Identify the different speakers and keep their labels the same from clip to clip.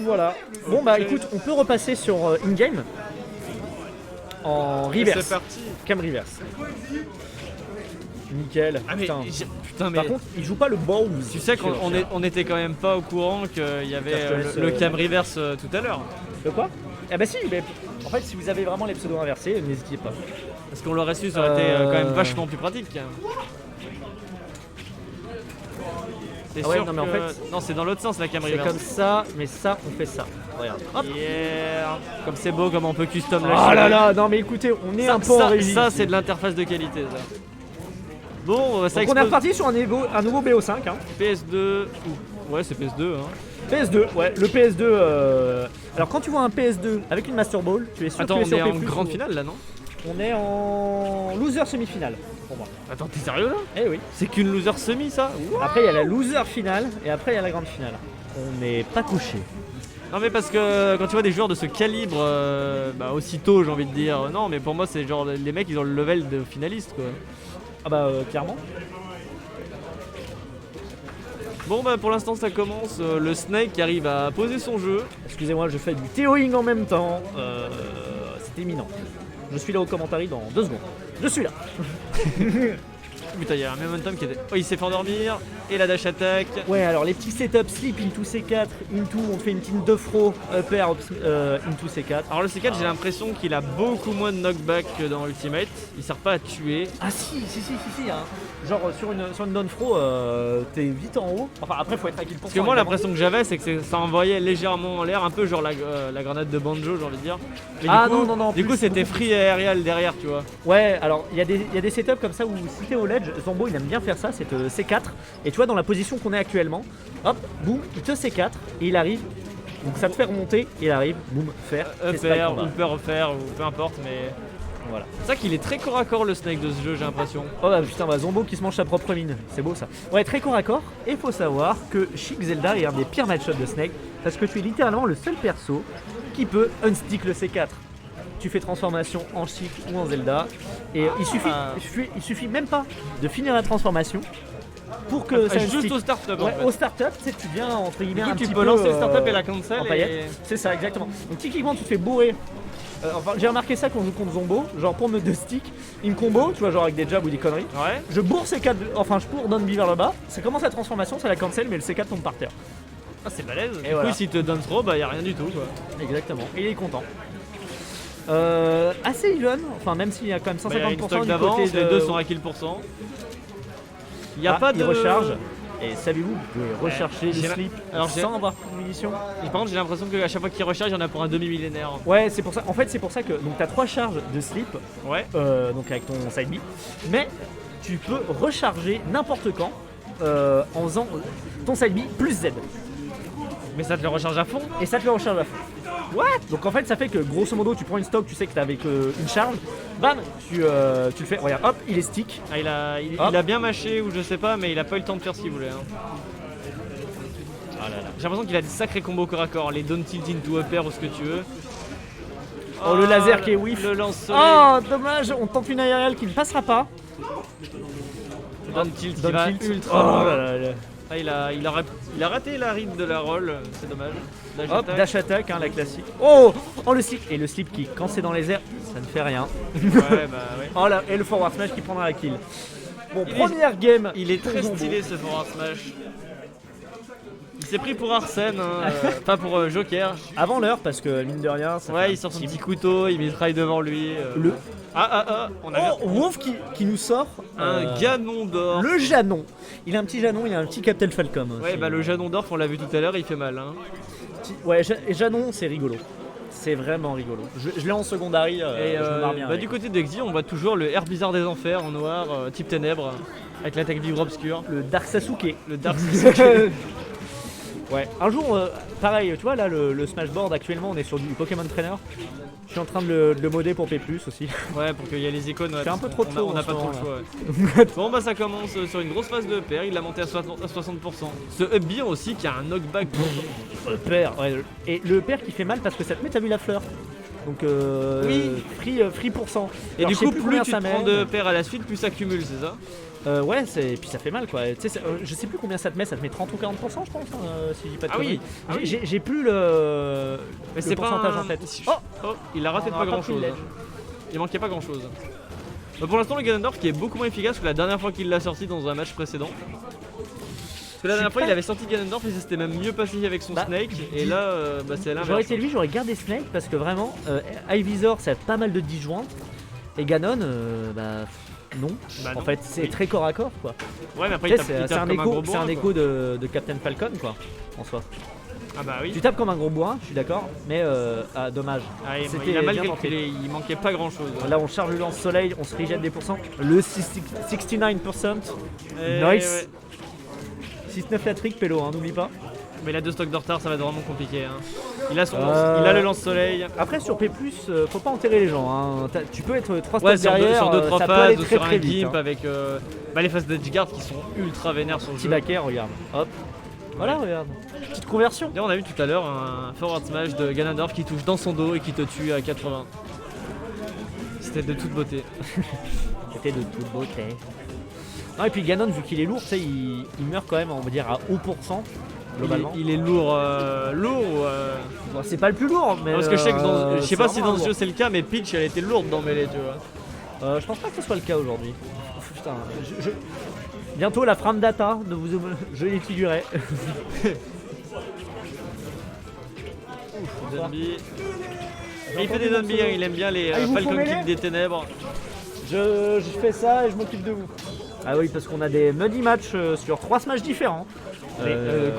Speaker 1: donc voilà. Bon bah écoute, on peut repasser sur in-game. En reverse.
Speaker 2: C'est parti.
Speaker 1: Cam reverse. Nickel.
Speaker 2: Ah mais putain mais.
Speaker 1: Par contre, il joue pas le bow.
Speaker 2: Tu sais qu'on était quand même pas au courant qu'il y avait le cam reverse tout à l'heure.
Speaker 1: De quoi? Ah bah si, mais en fait si vous avez vraiment les pseudos inversés, n'hésitez pas.
Speaker 2: Parce qu'on l'aurait su, ça aurait été quand même vachement plus pratique. T'es sûr
Speaker 1: non mais en fait,
Speaker 2: non, c'est dans l'autre sens la cam
Speaker 1: c'est
Speaker 2: reverse.
Speaker 1: comme ça, mais ça on fait ça. Regarde. Hop.
Speaker 2: Yeah. Comme c'est beau, comme on peut custom la
Speaker 1: Oh là là, non mais écoutez, on est un peu en régie.
Speaker 2: Ça c'est de l'interface de qualité ça. Bon, ça
Speaker 1: donc on est reparti sur un nouveau BO5 hein.
Speaker 2: PS2. Ouais, c'est PS2 hein.
Speaker 1: PS2, ouais, le PS2. Alors quand tu vois un PS2 avec une Master Ball, tu es sûr
Speaker 2: Attends,
Speaker 1: que tu es
Speaker 2: on est
Speaker 1: sur
Speaker 2: en
Speaker 1: P+,
Speaker 2: grande
Speaker 1: ou-
Speaker 2: finale là, non?
Speaker 1: On est en loser semi-finale pour moi.
Speaker 2: Attends, t'es sérieux là?
Speaker 1: Eh oui.
Speaker 2: C'est qu'une loser semi ça?
Speaker 1: Après il y a la loser finale et après il y a la grande finale. On n'est pas couché.
Speaker 2: Non mais parce que quand tu vois des joueurs de ce calibre, aussitôt j'ai envie de dire, non mais pour moi c'est genre les mecs ils ont le level de finaliste quoi.
Speaker 1: Ah bah clairement.
Speaker 2: Bon bah pour l'instant ça commence, le Snake qui arrive à poser son jeu.
Speaker 1: Excusez-moi, je fais du théoing en même temps. C'est imminent. Je suis là au commentaire dans 2 secondes. Je suis là.
Speaker 2: Putain, il y a un momentum qui était. Oh, il s'est fait endormir. Et la dash attack.
Speaker 1: Ouais, alors les petits setups slip into C4, into, on fait une team de fro, upper into C4.
Speaker 2: Alors le C4, j'ai l'impression qu'il a beaucoup moins de knockback que dans Ultimate. Il sert pas à tuer.
Speaker 1: Ah si, hein. Genre sur une non-fro, t'es vite en haut. Enfin après faut être à kill pour
Speaker 2: Parce que moi l'impression que j'avais c'est que ça envoyait légèrement en l'air, un peu genre la grenade de Banjo j'ai envie de dire. Mais
Speaker 1: Ah
Speaker 2: du coup,
Speaker 1: non,
Speaker 2: du
Speaker 1: plus,
Speaker 2: coup c'était
Speaker 1: beaucoup
Speaker 2: free aérial derrière tu vois.
Speaker 1: Ouais, alors il y a des setups comme ça où si t'es au ledge, Zombo il aime bien faire ça, c'est C4. Et tu vois dans la position qu'on est actuellement, hop, boum, il te C4 et il arrive. Donc ça te fait remonter, il arrive, boum, faire.
Speaker 2: Upper, ou peu importe mais.
Speaker 1: Voilà.
Speaker 2: C'est ça qu'il est très corps à corps le Snake de ce jeu j'ai l'impression.
Speaker 1: Oh bah putain, bah Zombo qui se mange sa propre mine, c'est beau ça. Ouais, très corps à corps, et faut savoir que Chic Zelda est un des pires match-ups de Snake, parce que tu es littéralement le seul perso qui peut unstick le C4. Tu fais transformation en Chic ou en Zelda, et il suffit même pas de finir la transformation pour que ça
Speaker 2: juste
Speaker 1: unstick.
Speaker 2: au start-up
Speaker 1: Ouais,
Speaker 2: en fait.
Speaker 1: au start-up, tu sais, tu viens entre guillemets un
Speaker 2: tu
Speaker 1: petit
Speaker 2: peux
Speaker 1: peu
Speaker 2: lancer le start-up et la cancel
Speaker 1: en
Speaker 2: et-
Speaker 1: paillettes. C'est ça, exactement. Donc typiquement, tu te fais bourrer. Enfin, j'ai remarqué ça quand je joue contre Zombo, genre pour me 2 sticks, il me combo, tu vois, genre avec des jabs ou des conneries.
Speaker 2: Ouais.
Speaker 1: Je bourre C4, enfin je bourre Down B vers le bas, ça commence la transformation, ça la cancel, mais le C4 tombe par terre.
Speaker 2: Ah c'est balèze.
Speaker 1: Et
Speaker 2: Du
Speaker 1: voilà.
Speaker 2: coup s'il te donne trop bah y a rien du tout quoi.
Speaker 1: Exactement, et il est content. Assez even, enfin même s'il y a quand même
Speaker 2: Bah, y a
Speaker 1: 150%
Speaker 2: une stock
Speaker 1: du
Speaker 2: d'avance,
Speaker 1: côté de...
Speaker 2: les deux sont à kill %. Il y a pas de
Speaker 1: il recharge, et savez-vous, vous pouvez recharger le
Speaker 2: j'ai la-
Speaker 1: slip
Speaker 2: alors, j'ai-
Speaker 1: sans avoir de munitions.
Speaker 2: Et par contre j'ai l'impression qu'à chaque fois qu'il recharge il y en a pour un demi-millénaire.
Speaker 1: Ouais, c'est pour ça, en fait c'est pour ça que donc t'as 3 charges de slip,
Speaker 2: Ouais.
Speaker 1: donc avec ton side B, mais tu peux recharger n'importe quand en faisant ton side B plus Z.
Speaker 2: Mais ça te le recharge à fond.
Speaker 1: Et ça te le recharge à fond. Ouais. Donc en fait ça fait que grosso modo tu prends une stock, tu sais que t'as avec une charge, bam, tu le fais, regarde, hop, il est stick.
Speaker 2: Ah, il
Speaker 1: Hop.
Speaker 2: a bien mâché ou je sais pas mais il a pas eu le temps de faire ce qu'il voulait. Hein.
Speaker 1: Ah là là.
Speaker 2: J'ai l'impression qu'il a des sacrés combos corps à corps, les down tilt into upper ou ce que tu veux.
Speaker 1: Oh, le laser qui est whiff.
Speaker 2: Le lance-soleil.
Speaker 1: Oh dommage, on tente une aériale qui ne passera pas.
Speaker 2: Down tilt,
Speaker 1: Down
Speaker 2: il va
Speaker 1: tilt.
Speaker 2: ultra.
Speaker 1: Oh là là là.
Speaker 2: Ah, il a raté la read de la roll, c'est dommage. Dash
Speaker 1: Hop,
Speaker 2: attack.
Speaker 1: dash attack, hein, la classique. Oh, le slip. Et le slip qui, quand c'est dans les airs, ça ne fait rien.
Speaker 2: Ouais, bah ouais.
Speaker 1: Oh là, et le forward smash qui prendra la kill. Bon,
Speaker 2: Il est-
Speaker 1: première game.
Speaker 2: Il est
Speaker 1: pour
Speaker 2: très
Speaker 1: Zombo.
Speaker 2: stylé ce forward smash. Il s'est pris pour Arsène, hein, pas pour Joker.
Speaker 1: Avant l'heure, parce que mine de rien, ça fait
Speaker 2: Ouais,
Speaker 1: un
Speaker 2: il sort son
Speaker 1: petit-
Speaker 2: petit couteau, il mitraille devant lui.
Speaker 1: Le
Speaker 2: On a
Speaker 1: oh, Wolf qui nous sort
Speaker 2: un Ganon d'or.
Speaker 1: le Janon. Il a un petit Janon, il a un petit Captain Falcon.
Speaker 2: Ouais, bah le Janon d'or, on l'a vu tout à l'heure, il fait mal. Hein.
Speaker 1: Ouais, et Janon, c'est rigolo. C'est vraiment rigolo. Je l'ai en secondary,
Speaker 2: Et
Speaker 1: je me marre bien. avec.
Speaker 2: du côté d'Exi, on voit toujours le air bizarre des enfers en noir, type ténèbres, avec l'attaque vivre obscure,
Speaker 1: Le Dark Sasuke.
Speaker 2: le Dark Sasuke.
Speaker 1: Ouais. Un jour, pareil, tu vois là, le Smashboard actuellement, on est sur du Pokémon Trainer. Je suis en train de le modder pour P+, aussi.
Speaker 2: Ouais, pour qu'il y ait les icônes. Ouais,
Speaker 1: fais un
Speaker 2: parce
Speaker 1: peu
Speaker 2: qu'on-
Speaker 1: trop de tours
Speaker 2: On n'a
Speaker 1: en
Speaker 2: pas
Speaker 1: ce
Speaker 2: trop le
Speaker 1: moment,
Speaker 2: choix. Ouais. Bon, bah ça commence sur une grosse phase de pair, il l'a monté à 60%. Ce up B aussi qui a un knockback.
Speaker 1: Le père, ouais. Et le père qui fait mal parce que ça te met, t'as vu la fleur. Donc,
Speaker 2: Oui.
Speaker 1: free %.
Speaker 2: Et
Speaker 1: Alors,
Speaker 2: du
Speaker 1: je sais
Speaker 2: coup,
Speaker 1: plus
Speaker 2: plus
Speaker 1: combien
Speaker 2: tu
Speaker 1: ça
Speaker 2: te prends
Speaker 1: mène.
Speaker 2: de paires à la suite, plus ça cumule, c'est ça?
Speaker 1: Ouais, et puis ça fait mal quoi. Tu sais, je sais plus combien ça te met 30 ou 40% je pense, si je dis pas de conneries. J'ai plus le pourcentage en tête.
Speaker 2: Oh, il a raté
Speaker 1: On
Speaker 2: pas
Speaker 1: aura
Speaker 2: grand
Speaker 1: pas pris le
Speaker 2: chose.
Speaker 1: ledge.
Speaker 2: Il manquait pas grand chose. Pour l'instant, le Ganondorf qui est beaucoup moins efficace que la dernière fois qu'il l'a sorti dans un match précédent. Parce que la dernière fois, il avait sorti Ganondorf et ça s'était même mieux passé avec son Snake. Et là, c'est l'inverse.
Speaker 1: J'aurais été lui, j'aurais gardé Snake parce que vraiment, Ivysaur, ça a pas mal de disjoints. Et Ganon, non.
Speaker 2: Bah
Speaker 1: en
Speaker 2: non.
Speaker 1: fait, c'est très corps à corps quoi.
Speaker 2: Ouais, mais après,
Speaker 1: Tu
Speaker 2: il
Speaker 1: sais,
Speaker 2: tape
Speaker 1: c'est un
Speaker 2: comme un
Speaker 1: écho,
Speaker 2: gros
Speaker 1: c'est un
Speaker 2: bourrin,
Speaker 1: écho de Captain Falcon quoi, en soi.
Speaker 2: Ah bah oui.
Speaker 1: Tu tapes comme un gros bourrin, je suis d'accord, mais dommage.
Speaker 2: Ah,
Speaker 1: C'était
Speaker 2: il a mal
Speaker 1: bien tenté.
Speaker 2: calculé, il manquait pas grand chose.
Speaker 1: Là, on charge le lance-soleil, on se rejette des pourcents. Le 69%. Nice. 6-9 la trick, Pélo, hein, n'oublie pas.
Speaker 2: Mais il a 2 stocks de retard, ça va être vraiment compliqué. Hein. Il a
Speaker 1: Euh,
Speaker 2: il a le lance-soleil.
Speaker 1: Après, sur P+, faut pas enterrer les gens. Hein. Tu peux être 3
Speaker 2: Ouais,
Speaker 1: stocks derrière,
Speaker 2: sur 2-3
Speaker 1: ça peut aller
Speaker 2: phases,
Speaker 1: très
Speaker 2: sur
Speaker 1: très
Speaker 2: un
Speaker 1: vite.
Speaker 2: gimp
Speaker 1: Hein.
Speaker 2: avec les phases d'edgeguard qui sont ultra vénères sur le
Speaker 1: Petit
Speaker 2: jeu.
Speaker 1: backer, regarde. Hop. Voilà, regarde. Petite conversion.
Speaker 2: D'ailleurs, on a vu tout à l'heure un forward smash de Ganondorf qui touche dans son dos et qui te tue à 80. C'était de toute beauté.
Speaker 1: C'était de toute beauté. Non, et puis Ganon, vu qu'il est lourd, tu sais, il meurt quand même, on va dire, à haut pourcent. Globalement.
Speaker 2: Il est lourd, lourd ou
Speaker 1: Bon, c'est pas le plus lourd, mais.
Speaker 2: parce que je sais que je sais pas si dans ce jeu
Speaker 1: jeu
Speaker 2: c'est le cas, mais Peach elle était lourde dans Melee, tu vois.
Speaker 1: je pense pas que ce soit le cas aujourd'hui. Putain, bientôt la frame data, je l'étudierai.
Speaker 2: Dunby. Il fait des Dunby, hein, il aime bien les
Speaker 1: il vous faut
Speaker 2: Falcon
Speaker 1: mêler
Speaker 2: Kick des ténèbres.
Speaker 1: Je fais ça et je m'occupe de vous. Ah oui, parce qu'on a des muddy matchs sur 3 smash différents.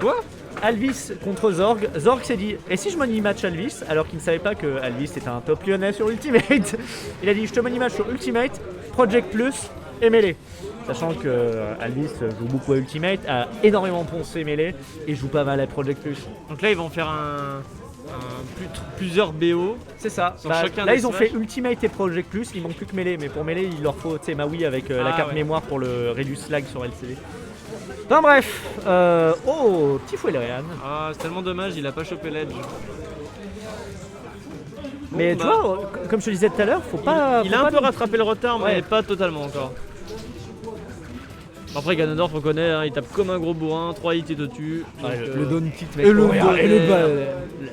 Speaker 2: Quoi
Speaker 1: Alvis contre Zorg. Zorg s'est dit, et si je money match Alvis, alors qu'il ne savait pas que Alvis était un top lyonnais sur Ultimate. Il a dit, je te money match sur Ultimate, Project Plus et Melee. Sachant que Alvis joue beaucoup à Ultimate, a énormément poncé Melee et joue pas mal à Project Plus.
Speaker 2: Donc là ils vont faire plusieurs BO.
Speaker 1: C'est ça.
Speaker 2: Sur
Speaker 1: Bah,
Speaker 2: chacun
Speaker 1: là
Speaker 2: des
Speaker 1: ils ont
Speaker 2: smash.
Speaker 1: fait Ultimate et Project Plus, il manque plus que Melee, mais pour Melee il leur faut Maui avec la
Speaker 2: Ah,
Speaker 1: carte
Speaker 2: ouais.
Speaker 1: mémoire pour le Reduce Lag sur LCD. Enfin bref, petit Fouelerian.
Speaker 2: Ah, c'est tellement dommage, il a pas chopé l'edge.
Speaker 1: Mais
Speaker 2: Bon,
Speaker 1: tu vois, comme je te disais tout à l'heure, faut pas.
Speaker 2: Il
Speaker 1: faut
Speaker 2: a un
Speaker 1: pas
Speaker 2: peu rattrapé le retard, mais
Speaker 1: Ouais.
Speaker 2: pas totalement encore. Après, Ganondorf, on connaît, hein, il tape comme un gros bourrin, 3 hits et te tue.
Speaker 1: Ouais,
Speaker 2: donc,
Speaker 1: le down tilt,
Speaker 2: et le
Speaker 1: regarde, et le
Speaker 2: bonheur.
Speaker 1: bas.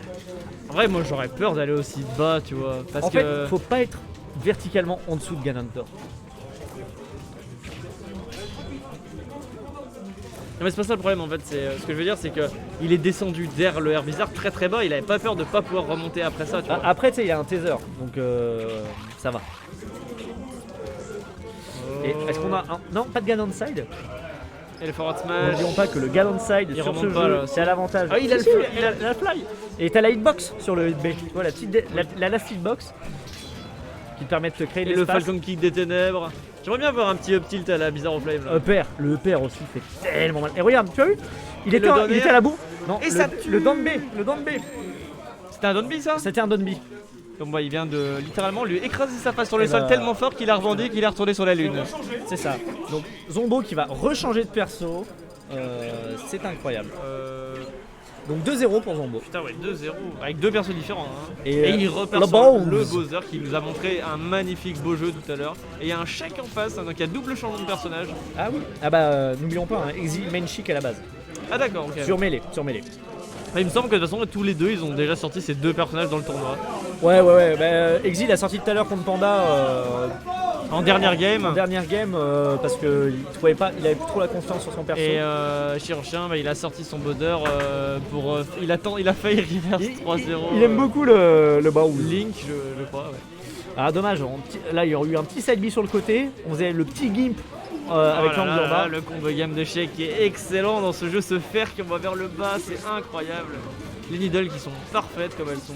Speaker 2: En vrai, moi j'aurais peur d'aller aussi bas, tu vois. Parce
Speaker 1: En
Speaker 2: que.
Speaker 1: fait, faut pas être verticalement en dessous de Ganondorf.
Speaker 2: Non, mais c'est pas ça le problème en fait, ce que je veux dire, c'est que il est descendu derrière le Herbizarre très très bas, il avait pas peur de pas pouvoir remonter après ça, tu vois.
Speaker 1: Après, tu sais, il y a un taser, donc ça va. Et est-ce qu'on a un. Non, pas de Ganon side.
Speaker 2: Et le forward smash.
Speaker 1: N'oublions pas que le Ganon side
Speaker 2: Il
Speaker 1: sur ce
Speaker 2: remonte pas,
Speaker 1: jeu,
Speaker 2: là.
Speaker 1: c'est à l'avantage.
Speaker 2: Ah, il a le
Speaker 1: Si,
Speaker 2: fly.
Speaker 1: il a la fly. Et t'as la hitbox sur le hitb. Tu vois, la last hitbox qui te permet de te créer de
Speaker 2: Et le
Speaker 1: l'espace.
Speaker 2: Falcon Kick des ténèbres. J'aimerais bien avoir un petit up tilt à la Bizarre Flame là.
Speaker 1: Le EPR aussi fait tellement mal. Et regarde, tu as vu il
Speaker 2: Et
Speaker 1: était,
Speaker 2: le
Speaker 1: il
Speaker 2: down
Speaker 1: était
Speaker 2: air.
Speaker 1: à la boue. Non,
Speaker 2: Et
Speaker 1: le,
Speaker 2: ça tue.
Speaker 1: le down B. Le down B.
Speaker 2: C'était un Donby ça.
Speaker 1: C'était un down B.
Speaker 2: Donc bah, il vient de littéralement lui écraser sa face sur le
Speaker 1: Et
Speaker 2: sol
Speaker 1: bah-
Speaker 2: tellement fort qu'il a rebondi qu'il est retourné sur la lune.
Speaker 1: C'est ça. Donc Zombo qui va rechanger de perso. C'est incroyable. Donc 2-0 pour Zombo.
Speaker 2: Putain ouais, 2-0 avec deux persos différents. Hein.
Speaker 1: Et,
Speaker 2: Et il repère
Speaker 1: le
Speaker 2: sur
Speaker 1: Bowser.
Speaker 2: le Bowser qui nous a montré un magnifique beau jeu tout à l'heure. Et il y a un chèque en face, hein, donc il y a double changement de personnage.
Speaker 1: Ah oui. Ah bah n'oublions pas, hein, Exil main chic à la base.
Speaker 2: Ah d'accord, ok.
Speaker 1: Sur Melee.
Speaker 2: Ah, il me semble que de toute façon tous les deux ils ont déjà sorti ces deux personnages dans le tournoi.
Speaker 1: Ouais. Bah, Exil a sorti tout à l'heure contre Panda
Speaker 2: En dernière game.
Speaker 1: en dernière game parce que il trouvait pas, il avait plus trop la confiance sur son perso.
Speaker 2: Et Chirurgien, bah, il a sorti son Bowser pour. Il a failli reverse 3-0.
Speaker 1: il aime beaucoup le Baoul.
Speaker 2: Link, je crois. Ouais.
Speaker 1: Ah dommage, là il y aurait eu un petit side B sur le côté, on faisait le petit gimp avec
Speaker 2: Oh là
Speaker 1: l'angle
Speaker 2: là
Speaker 1: en bas.
Speaker 2: là, le combo game de Sheik qui est excellent dans ce jeu, ce fer qui va vers le bas, c'est incroyable. Les needles qui sont parfaites comme elles sont.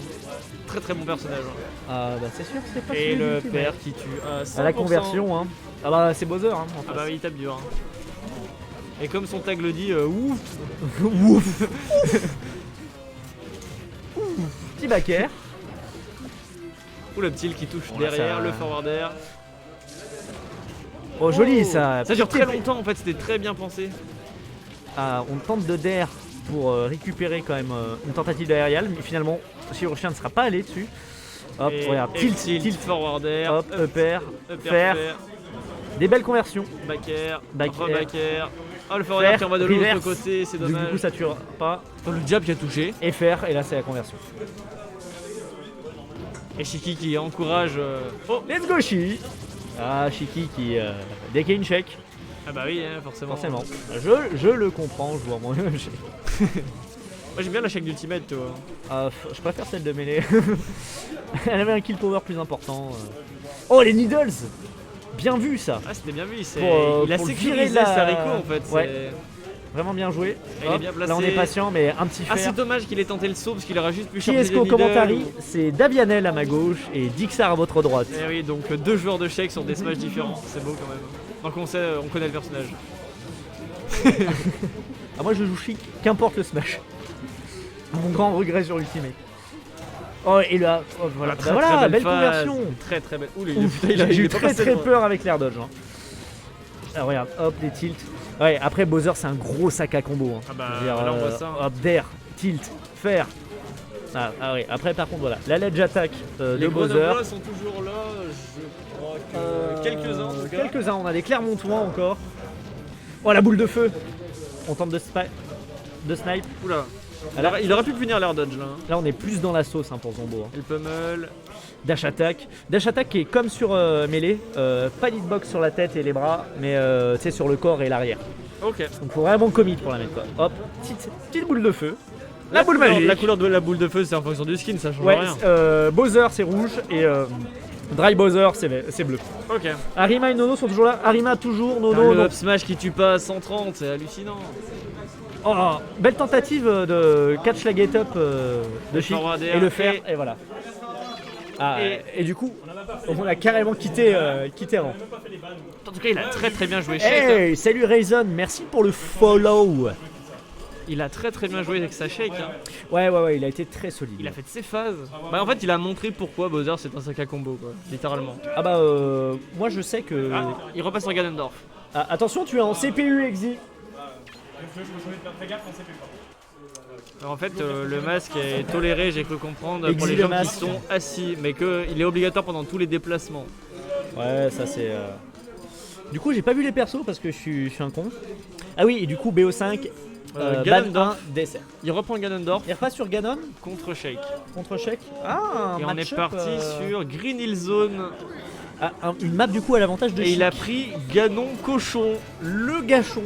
Speaker 2: Très très bon personnage. Hein.
Speaker 1: Ah bah c'est sûr que c'est pas
Speaker 2: Et
Speaker 1: celui
Speaker 2: le
Speaker 1: du
Speaker 2: père
Speaker 1: team,
Speaker 2: qui tue à 100%.
Speaker 1: à la conversion hein. Ah bah c'est Bowser hein, en
Speaker 2: Ah bah
Speaker 1: face.
Speaker 2: oui, il tape dur. Hein. Et comme son tag le dit, ouf.
Speaker 1: Ouf. Petit backer.
Speaker 2: Ou le petit qui touche
Speaker 1: Bon, là,
Speaker 2: derrière,
Speaker 1: ça-
Speaker 2: le forward air.
Speaker 1: Oh joli ça.
Speaker 2: Ça dure
Speaker 1: Petit
Speaker 2: très
Speaker 1: épée.
Speaker 2: longtemps en fait, c'était très bien pensé.
Speaker 1: Ah, on tente de dair pour récupérer quand même une tentative d'aérial, mais finalement Chirurgien ne sera pas allé dessus. Hop,
Speaker 2: Et-
Speaker 1: regarde,
Speaker 2: et
Speaker 1: tilt,
Speaker 2: forward air.
Speaker 1: hop, upper,
Speaker 2: Upper
Speaker 1: fer.
Speaker 2: fair.
Speaker 1: Des belles conversions.
Speaker 2: Back air,
Speaker 1: Back air.
Speaker 2: back air. Oh, le forward qui envoie de l'autre
Speaker 1: reverse.
Speaker 2: côté, c'est
Speaker 1: Donc,
Speaker 2: dommage.
Speaker 1: du coup, ça tuera pas.
Speaker 2: Oh, le jab qui a touché.
Speaker 1: Et faire, et là, c'est la conversion.
Speaker 2: Et Shiki qui encourage. Oh,
Speaker 1: Let's go, Shi. Ah, Shiki qui dès qu'il y a une chèque,
Speaker 2: ah bah oui, hein, forcément.
Speaker 1: forcément. Je le comprends, je vois moi.
Speaker 2: Moi j'aime bien la chèque d'ultimate, tu vois.
Speaker 1: Je préfère celle de mêlée. Elle avait un kill power plus important. Oh, les needles. Bien vu ça.
Speaker 2: Ah, c'était bien vu. Il a
Speaker 1: pour le
Speaker 2: sécurisé
Speaker 1: virer
Speaker 2: sa Rico en fait.
Speaker 1: Ouais.
Speaker 2: c'est-
Speaker 1: Vraiment bien joué.
Speaker 2: Il est
Speaker 1: Hop,
Speaker 2: bien placé.
Speaker 1: là on est patient, mais un petit
Speaker 2: Ah, c'est
Speaker 1: fer.
Speaker 2: dommage qu'il ait tenté le saut parce qu'il aurait juste pu
Speaker 1: Qui
Speaker 2: charger
Speaker 1: est-ce
Speaker 2: des
Speaker 1: qu'au
Speaker 2: needles
Speaker 1: commentary
Speaker 2: ou-
Speaker 1: C'est Davianel à ma gauche et Dixar à votre droite.
Speaker 2: Eh oui, donc deux joueurs de chèque sur des smash différents. C'est beau quand même. Donc on connaît le personnage.
Speaker 1: Ah, moi je joue chic, qu'importe le smash. Mon grand regret sur Ultimate. Oh, et là, oh, voilà,
Speaker 2: Très,
Speaker 1: bah voilà,
Speaker 2: très
Speaker 1: belle
Speaker 2: phase.
Speaker 1: conversion.
Speaker 2: Très très belle. Ouh,
Speaker 1: Ouf,
Speaker 2: putain, il
Speaker 1: j'ai eu
Speaker 2: est pas
Speaker 1: très
Speaker 2: passé
Speaker 1: très
Speaker 2: loin.
Speaker 1: peur avec l'air dodge. Hein. Ah, regarde, hop, les tilts. Ouais, après Bowser, c'est un gros sac à combo. Hein.
Speaker 2: Ah bah,
Speaker 1: Je veux dire,
Speaker 2: là, on voit ça, hein.
Speaker 1: Hop, d'air, tilt, fer. Ah oui, après par contre, voilà, la ledge attack de
Speaker 2: Les
Speaker 1: Bowser.
Speaker 2: Grenoblois sont toujours là, je crois que quelques-uns en tout cas.
Speaker 1: Quelques-uns, on a des Clermontois encore. Oh, la boule de feu. On tente de snipe.
Speaker 2: Oula.
Speaker 1: Ah, là,
Speaker 2: Il aurait pu punir l'air dodge là. hein.
Speaker 1: là, on est plus dans la sauce hein, pour Zombo. Hein.
Speaker 2: Et le pummel.
Speaker 1: Dash attack. Dash attack qui est comme sur Melee, pas d'hitbox sur la tête et les bras, mais tu sais, sur le corps et l'arrière.
Speaker 2: Ok.
Speaker 1: Donc faut vraiment commit pour la mettre quoi. Hop, petite boule de feu. La boule
Speaker 2: couleur-
Speaker 1: magique.
Speaker 2: La couleur de la boule de feu c'est en fonction du skin, ça change
Speaker 1: Ouais,
Speaker 2: rien.
Speaker 1: Bowser c'est rouge et Dry Bowser c'est bleu.
Speaker 2: Ok.
Speaker 1: Arima et Nono sont toujours là. Arima toujours, Nono
Speaker 2: le
Speaker 1: non.
Speaker 2: up smash qui tue pas à 130, c'est hallucinant.
Speaker 1: Oh, belle tentative de catch la get up de Chic
Speaker 2: forward air
Speaker 1: et le faire et voilà. Ah, et du coup, on a carrément quitté avant.
Speaker 2: En tout cas, il a très très bien joué. Shake, hein.
Speaker 1: Hey, salut Rayson, merci pour le follow.
Speaker 2: Il a très très bien joué avec sa shake. hein.
Speaker 1: Ouais, il a été très solide.
Speaker 2: Il a fait de ses phases. Bah, en fait, il a montré pourquoi Bowser c'est un sac à combo, quoi. Littéralement.
Speaker 1: Ah bah, moi je sais que.
Speaker 2: Il repasse en Ganondorf.
Speaker 1: Ah, attention, tu es en CPU, Exi.
Speaker 2: Alors, en fait, le masque est toléré, j'ai cru comprendre, pour
Speaker 1: Exit
Speaker 2: les
Speaker 1: le
Speaker 2: gens qui
Speaker 1: masque.
Speaker 2: sont assis, mais qu'il est obligatoire pendant tous les déplacements.
Speaker 1: Ouais, ça c'est. Du coup, j'ai pas vu les persos parce que je suis un con. Ah oui, et du coup, BO5, ban
Speaker 2: Ganondorf.
Speaker 1: 1, dessert.
Speaker 2: Il reprend Ganondorf
Speaker 1: Il repasse sur Ganon
Speaker 2: contre Shake.
Speaker 1: contre Shake. Ah, un
Speaker 2: Et on est
Speaker 1: match-up,
Speaker 2: parti sur Green Hill Zone.
Speaker 1: une map du coup à l'avantage de
Speaker 2: Et
Speaker 1: Chic.
Speaker 2: il a pris Ganon Cochon.
Speaker 1: le gâchon.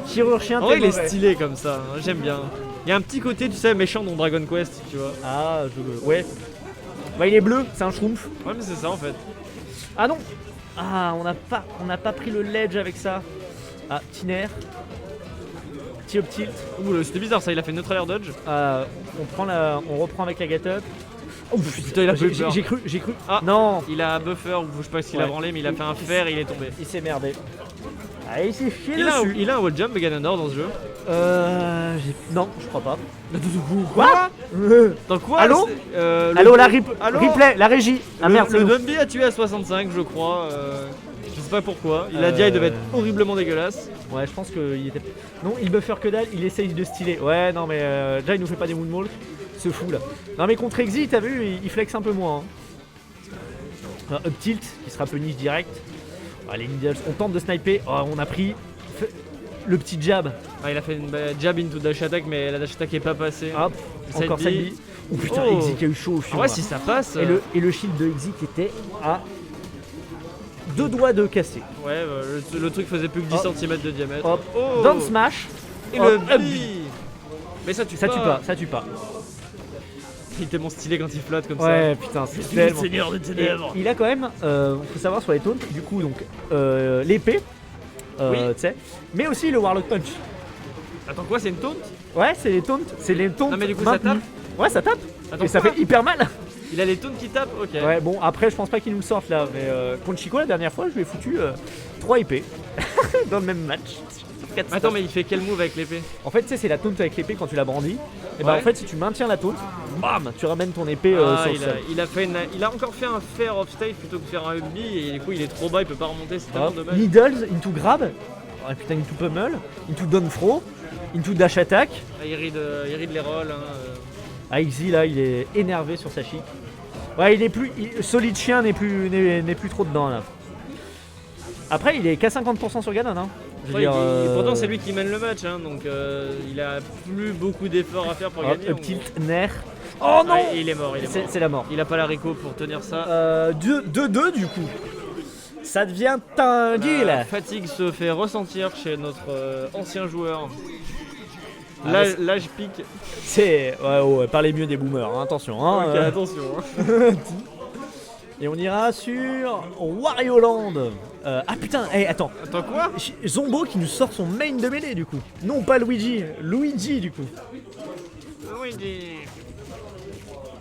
Speaker 1: Chirurgien,
Speaker 2: En vrai,
Speaker 1: t'es
Speaker 2: il est
Speaker 1: mauvais.
Speaker 2: stylé comme ça, hein, j'aime bien. Il y a un petit côté, tu sais, méchant dans Dragon Quest, tu vois.
Speaker 1: Ah, ouais. Bah, il est bleu, c'est un schtroumpf.
Speaker 2: Ouais, mais c'est ça en fait.
Speaker 1: Ah non. Ah, on n'a pas pris le ledge avec ça. Ah, Tiner. Petit up tilt.
Speaker 2: Ouh, c'était bizarre ça, il a fait neutral air dodge.
Speaker 1: On reprend avec la get up. Oh
Speaker 2: putain, il a fait peur.
Speaker 1: j'ai cru.
Speaker 2: Ah.
Speaker 1: Non.
Speaker 2: Il a buffer, ou je sais pas ce qu'il a
Speaker 1: Ouais.
Speaker 2: branlé, mais il a fait un fer et il est tombé.
Speaker 1: Il s'est merdé. Ah, il s'est chié
Speaker 2: Il a,
Speaker 1: dessus.
Speaker 2: il a un wall jump Ganondorf dans ce jeu.
Speaker 1: Non, je crois pas.
Speaker 2: Quoi Dans quoi
Speaker 1: Allô
Speaker 2: c'est- le-
Speaker 1: Allô,
Speaker 2: Allô
Speaker 1: replay, la régie. Ah merde, c'est
Speaker 2: le
Speaker 1: nous.
Speaker 2: Dumby a tué à 65, je crois. Je sais pas pourquoi. Il a dit il devait être horriblement dégueulasse.
Speaker 1: Ouais, je pense qu'il était. Non, il buffer que dalle, il essaye de styler. Ouais, non, mais déjà, il nous fait pas des moonwalks. Ce fou là. Non, mais contre Exit, t'as vu, il flex un peu moins. Hein. Up tilt, qui sera peu niche direct. Ah, les needles, on tente de sniper. Oh, on a pris le petit jab.
Speaker 2: Ah, il a fait une jab into dash attack, mais la dash attack est pas passée.
Speaker 1: Hop,
Speaker 2: Side
Speaker 1: encore
Speaker 2: B.
Speaker 1: side B. Oh putain,
Speaker 2: Oh.
Speaker 1: Exit qui a eu chaud au fion.
Speaker 2: En vrai,
Speaker 1: là.
Speaker 2: si ça passe.
Speaker 1: Et le shield de Exit était à 2 doigts de casser.
Speaker 2: Ouais, le truc faisait plus que 10
Speaker 1: Hop.
Speaker 2: cm de diamètre.
Speaker 1: Hop,
Speaker 2: Oh.
Speaker 1: down smash.
Speaker 2: Et
Speaker 1: Hop,
Speaker 2: le
Speaker 1: up
Speaker 2: B.
Speaker 1: B.
Speaker 2: Mais ça tue
Speaker 1: Ça
Speaker 2: pas.
Speaker 1: tue pas, ça tue pas.
Speaker 2: Il est tellement stylé quand il flotte comme
Speaker 1: Ouais, putain, c'est tellement.
Speaker 2: Seigneur des
Speaker 1: Et
Speaker 2: ténèbres.
Speaker 1: il a quand même, faut savoir sur les taunts, du coup, donc l'épée,
Speaker 2: Oui.
Speaker 1: tu sais, mais aussi le Warlock Punch.
Speaker 2: Attends, quoi, c'est une taunt?
Speaker 1: Ouais, c'est les taunts.
Speaker 2: Non, mais du coup, ça
Speaker 1: maintenus. Ouais, ça tape.
Speaker 2: Attends,
Speaker 1: Et ça
Speaker 2: quoi
Speaker 1: fait hyper mal.
Speaker 2: Il a les taunts qui tapent? Ok.
Speaker 1: Ouais, bon, après, je pense pas qu'ils nous le sortent là, mais contre Chico, la dernière fois, je lui ai foutu 3 épées dans le même match.
Speaker 2: Attends, mais il fait quel move avec l'épée?
Speaker 1: En fait, tu sais, c'est la taunt avec l'épée quand tu la brandis. Et bah,
Speaker 2: Ouais.
Speaker 1: en fait, si tu maintiens la taunt, bam, tu ramènes ton épée
Speaker 2: Ah,
Speaker 1: sur le sol.
Speaker 2: il a encore fait un fair off stage plutôt que de faire un up B et du coup il est trop bas, il peut pas remonter, c'est tellement
Speaker 1: Hop,
Speaker 2: dommage.
Speaker 1: Needles, into grab. Oh putain, into pummel, into down throw, into dash attack.
Speaker 2: Ah, il read les rolls. Hein.
Speaker 1: Ah, Exy là, il est énervé sur sa chic. Ouais, il est plus. Solid Chien n'est plus trop dedans là. Après, il est qu'à 50% sur Ganon. Hein. Je veux
Speaker 2: Ouais,
Speaker 1: dire,
Speaker 2: pourtant, c'est lui qui mène le match, hein, donc il a plus beaucoup d'efforts à faire pour gagner.
Speaker 1: Up tilt, Nair. Oh non,
Speaker 2: il est mort, il est mort.
Speaker 1: C'est la mort.
Speaker 2: Il a pas l'haricot pour tenir ça.
Speaker 1: 2-2 du coup. Ça devient tingué là.
Speaker 2: La fatigue se fait ressentir chez notre ancien joueur.
Speaker 1: Ah,
Speaker 2: Là, je pique.
Speaker 1: C'est. Ouais, parlez mieux des boomers, hein, attention. Hein,
Speaker 2: Ok, attention. Hein.
Speaker 1: Et on ira sur Wario Land. Ah putain, attends.
Speaker 2: Attends quoi?
Speaker 1: Zombo qui nous sort son main de mêlée du coup. Non pas Luigi du coup.
Speaker 2: Luigi.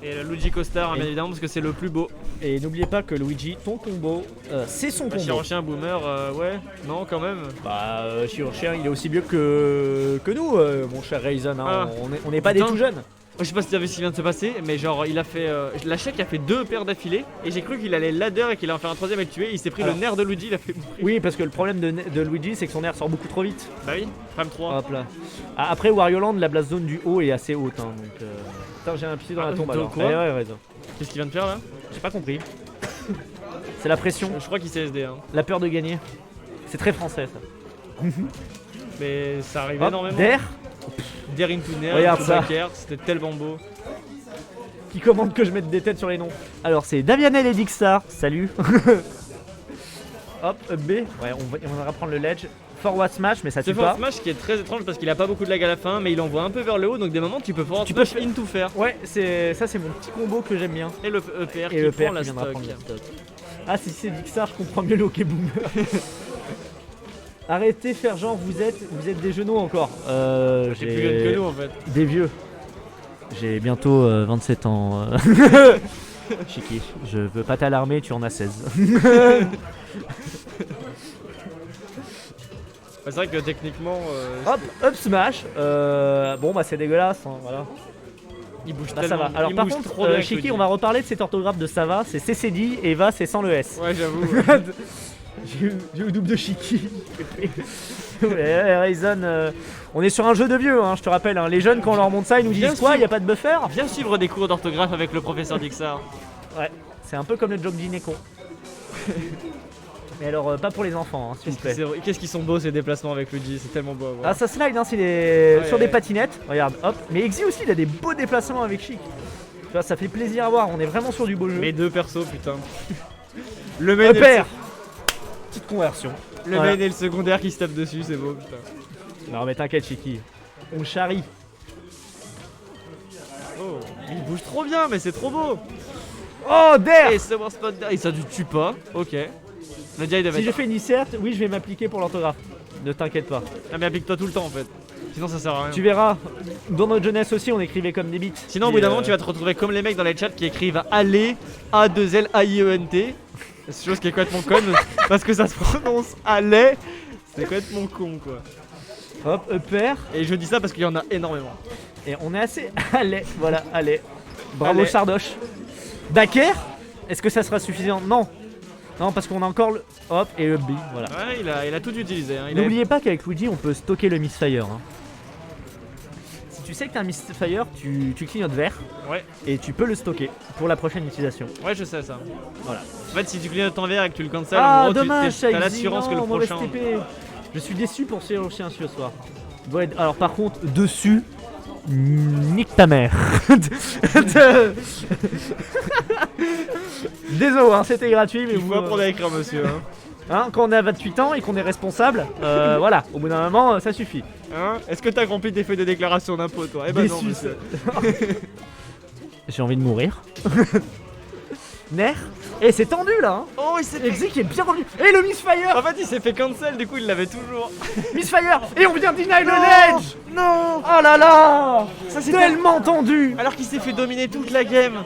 Speaker 2: Et le Luigi Costar, bien évidemment, parce que c'est le plus beau.
Speaker 1: Et n'oubliez pas que Luigi, ton combo, c'est son combo.
Speaker 2: Chirurgien boomer, ouais, non quand même.
Speaker 1: Bah, Chirurgien, il est aussi vieux que nous, mon cher Raisin. Hein.
Speaker 2: Ah.
Speaker 1: On n'est pas des
Speaker 2: Putain.
Speaker 1: tout jeunes.
Speaker 2: Je sais pas si tu as vu ce qui vient de se passer, mais genre il a fait. La Shake a fait 2 paires d'affilée, et j'ai cru qu'il allait ladder et qu'il allait en faire un troisième et le tuer. Il s'est pris
Speaker 1: Alors.
Speaker 2: le nerf de Luigi, il a fait mourir.
Speaker 1: Oui, parce que le problème de Luigi, c'est que son air sort beaucoup trop vite.
Speaker 2: Bah oui, Femme 3.
Speaker 1: Hop là. Ah, après, Wario Land, la blast zone du haut est assez haute. Hein, donc, putain, j'ai un pied dans la tombe
Speaker 2: donc
Speaker 1: alors.
Speaker 2: quoi
Speaker 1: Ouais, Raisin.
Speaker 2: Qu'est-ce qu'il vient de faire là?
Speaker 1: J'ai pas compris. C'est la pression,
Speaker 2: Je crois qu'il s'est SD. Hein.
Speaker 1: la peur de gagner. C'est très français ça.
Speaker 2: Mais ça arrive
Speaker 1: Hop,
Speaker 2: énormément.
Speaker 1: Der
Speaker 2: Der into Nair,
Speaker 1: Regarde
Speaker 2: into
Speaker 1: ça.
Speaker 2: back air, c'était tellement beau.
Speaker 1: qui commande que je mette des têtes sur les noms. Alors c'est Davianel et Dixar, salut. Hop, up B, ouais, on va prendre le ledge. Forward smash, mais ça
Speaker 2: C'est
Speaker 1: tue pas.
Speaker 2: Forward Smash qui est très étrange parce qu'il a pas beaucoup de lag à la fin, mais il envoie un peu vers le haut, donc des moments tu peux Forward
Speaker 1: Tu peux
Speaker 2: Smash into faire.
Speaker 1: Ouais, ça c'est mon petit combo que j'aime bien.
Speaker 2: Et le EPR
Speaker 1: Et
Speaker 2: qui
Speaker 1: le
Speaker 2: prend
Speaker 1: père
Speaker 2: la
Speaker 1: qui viendra
Speaker 2: stock.
Speaker 1: prendre le stock. Ah si c'est Dixar, je comprends mieux le hockey boomer. Arrêtez faire genre vous êtes des genoux encore.
Speaker 2: J'ai plus jeune que nous en fait.
Speaker 1: Des vieux. J'ai bientôt 27 ans. Chiki, je veux pas t'alarmer, tu en as 16.
Speaker 2: C'est vrai que techniquement,
Speaker 1: Up smash. Bon bah c'est dégueulasse, hein, voilà.
Speaker 2: il bouge
Speaker 1: Bah,
Speaker 2: tellement.
Speaker 1: ça va. Alors
Speaker 2: il
Speaker 1: par
Speaker 2: bouge
Speaker 1: contre,
Speaker 2: trop bien,
Speaker 1: Chiki,
Speaker 2: Luigi.
Speaker 1: on va reparler de cette orthographe de Sava. C'est CCD et Eva c'est sans le S.
Speaker 2: Ouais, j'avoue.
Speaker 1: J'ai eu le double de Chiki. Ouais, Raisin, on est sur un jeu de vieux, hein, je te rappelle. Hein. Les jeunes, quand on leur montre ça, ils nous
Speaker 2: Bien
Speaker 1: disent quoi?
Speaker 2: sûr.
Speaker 1: Y a pas de buffer?
Speaker 2: Viens suivre des cours d'orthographe avec le professeur Dixar.
Speaker 1: Ouais, c'est un peu comme le joke gynéco. Mais alors, pas pour les enfants, hein, s'il vous plaît.
Speaker 2: Qu'est-ce qu'ils sont beaux ces déplacements avec Luigi, c'est tellement beau à voir.
Speaker 1: Ah, ça slide hein, sur
Speaker 2: Ouais.
Speaker 1: des patinettes. Regarde, hop. Mais Exy aussi, il a des beaux déplacements avec Chic. Tu vois, ça fait plaisir à voir. On est vraiment sur du beau jeu.
Speaker 2: Mes deux persos, putain. Le main, et
Speaker 1: Père. Petite conversion.
Speaker 2: le
Speaker 1: Voilà.
Speaker 2: main et le secondaire qui se tapent dessus, c'est beau, putain.
Speaker 1: Non, mais t'inquiète, Chiki. On charrie.
Speaker 2: Oh, il bouge trop bien, mais c'est trop beau.
Speaker 1: Oh, der.
Speaker 2: Et Summer Spot, et ça ne tue pas, ok. Nadia, il devait
Speaker 1: Si je
Speaker 2: être...
Speaker 1: fais une insert, oui, je vais m'appliquer pour l'orthographe. Ne t'inquiète pas.
Speaker 2: Ah, mais applique-toi tout le temps en fait. Sinon, ça sert à rien.
Speaker 1: Tu verras, dans notre jeunesse aussi, on écrivait comme des bits.
Speaker 2: Sinon, au bout d'un moment, tu vas te retrouver comme les mecs dans les chats qui écrivent aller A2L-A-I-E-N-T. C'est chose qui est complètement conne parce que ça se prononce aller. C'est complètement con quoi.
Speaker 1: Hop, upper.
Speaker 2: Et je dis ça parce qu'il y en a énormément.
Speaker 1: Et on est assez. Allez, voilà, allez. Bravo,
Speaker 2: Allez.
Speaker 1: Sardoche. Backer. Est-ce que ça sera suffisant? Non. Non, parce qu'on a encore le. Hop, et le B, voilà.
Speaker 2: Ouais, il a tout utilisé. Hein. Il a-
Speaker 1: N'oubliez pas qu'avec Luigi, on peut stocker le Misfire. Hein. Si tu sais que t'as un Misfire, tu clignotes vert
Speaker 2: Ouais,
Speaker 1: et tu peux le stocker pour la prochaine utilisation.
Speaker 2: ouais, je sais ça.
Speaker 1: Voilà.
Speaker 2: En fait, si tu clignotes en vert et que tu le cancel, en
Speaker 1: Ah,
Speaker 2: gros,
Speaker 1: dommage, ça
Speaker 2: t'as l'assurance que le prochain.
Speaker 1: TP. Je suis déçu pour ce chien ce soir. Ouais, alors, par contre, dessus, nique ta mère. Désolé, hein, c'était gratuit, mais
Speaker 2: Il
Speaker 1: vous.
Speaker 2: faut apprendre à écrire, monsieur. Hein.
Speaker 1: Hein, quand on a 28 ans et qu'on est responsable, voilà, au bout d'un moment, ça suffit.
Speaker 2: Hein? Est-ce que t'as rempli tes feuilles de déclaration d'impôt, toi? Eh ben non,
Speaker 1: Déçu,
Speaker 2: monsieur.
Speaker 1: J'ai envie de mourir. Nerf. Et c'est tendu là, hein.
Speaker 2: Oh, il s'est fait.
Speaker 1: Exy qui est bien tendu. Et le Misfire.
Speaker 2: En fait, il s'est fait cancel, du coup, il l'avait toujours.
Speaker 1: Misfire. Et on vient deny le
Speaker 2: Non.
Speaker 1: ledge.
Speaker 2: Non!
Speaker 1: Oh là là.
Speaker 2: Ça, c'est
Speaker 1: Tellement tendu.
Speaker 2: Alors qu'il s'est fait dominer toute la game.